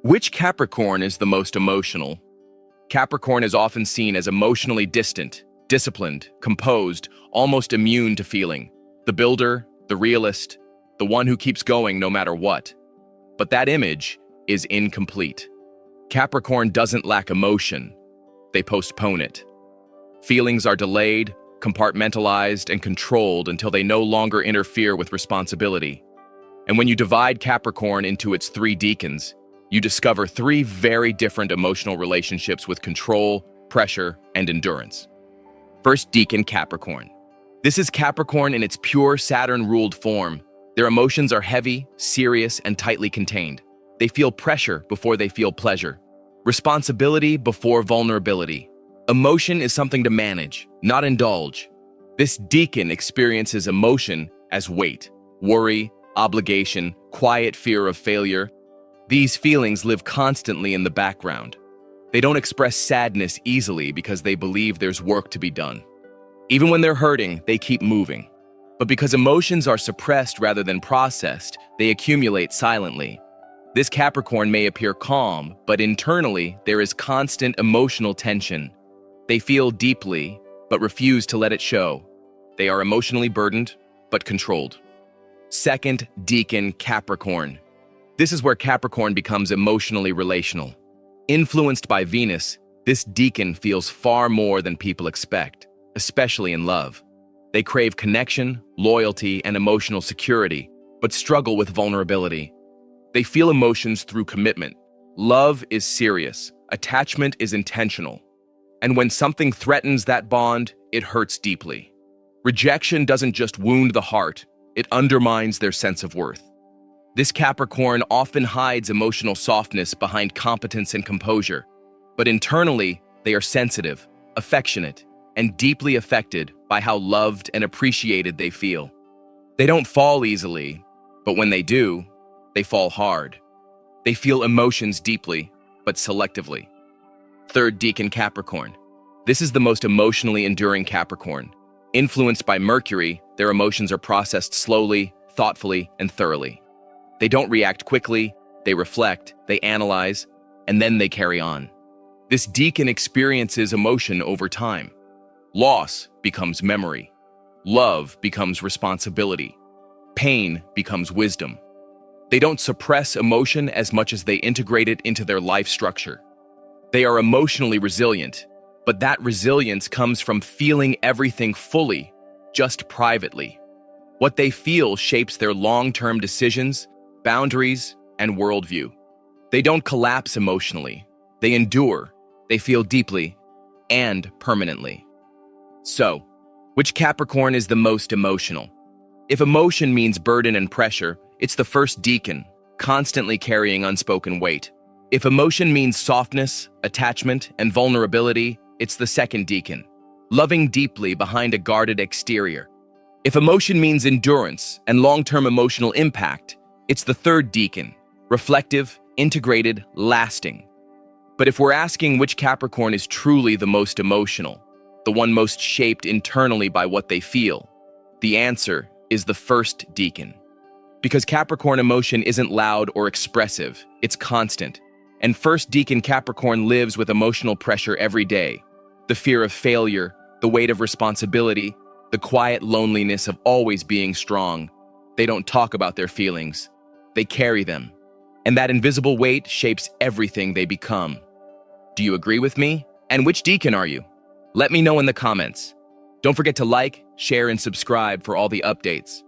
Which Capricorn is the most emotional? Capricorn is often seen as emotionally distant, disciplined, composed, almost immune to feeling. The builder, the realist, the one who keeps going no matter what. But that image is incomplete. Capricorn doesn't lack emotion. They postpone it. Feelings are delayed, compartmentalized, and controlled until they no longer interfere with responsibility. And when you divide Capricorn into its three decans, you discover three very different emotional relationships with control, pressure, and endurance. First decan, Capricorn. This is Capricorn in its pure Saturn-ruled form. Their emotions are heavy, serious, and tightly contained. They feel pressure before they feel pleasure. Responsibility before vulnerability. Emotion is something to manage, not indulge. This decan experiences emotion as weight, worry, obligation, quiet fear of failure. These feelings live constantly in the background. They don't express sadness easily because they believe there's work to be done. Even when they're hurting, they keep moving. But because emotions are suppressed rather than processed, they accumulate silently. This Capricorn may appear calm, but internally there is constant emotional tension. They feel deeply, but refuse to let it show. They are emotionally burdened, but controlled. Second decan, Capricorn. This is where Capricorn becomes emotionally relational. Influenced by Venus, this decan feels far more than people expect, especially in love. They crave connection, loyalty, and emotional security, but struggle with vulnerability. They feel emotions through commitment. Love is serious. Attachment is intentional. And when something threatens that bond, it hurts deeply. Rejection doesn't just wound the heart, it undermines their sense of worth. This Capricorn often hides emotional softness behind competence and composure, but internally, they are sensitive, affectionate, and deeply affected by how loved and appreciated they feel. They don't fall easily, but when they do, they fall hard. They feel emotions deeply, but selectively. Third decan, Capricorn. This is the most emotionally enduring Capricorn. Influenced by Mercury, their emotions are processed slowly, thoughtfully, and thoroughly. They don't react quickly, they reflect, they analyze, and then they carry on. This decan experiences emotion over time. Loss becomes memory. Love becomes responsibility. Pain becomes wisdom. They don't suppress emotion as much as they integrate it into their life structure. They are emotionally resilient, but that resilience comes from feeling everything fully, just privately. What they feel shapes their long-term decisions, boundaries, and worldview. They don't collapse emotionally. They endure, they feel deeply, and permanently. So, which Capricorn is the most emotional? If emotion means burden and pressure, it's the first decan, constantly carrying unspoken weight. If emotion means softness, attachment, and vulnerability, it's the second decan, loving deeply behind a guarded exterior. If emotion means endurance and long-term emotional impact, it's the third decan, reflective, integrated, lasting. But if we're asking which Capricorn is truly the most emotional, the one most shaped internally by what they feel, the answer is the first decan. Because Capricorn emotion isn't loud or expressive, it's constant. And first decan Capricorn lives with emotional pressure every day. The fear of failure, the weight of responsibility, the quiet loneliness of always being strong. They don't talk about their feelings. They carry them. And that invisible weight shapes everything they become. Do you agree with me? And which decan are you? Let me know in the comments. Don't forget to like, share, and subscribe for all the updates.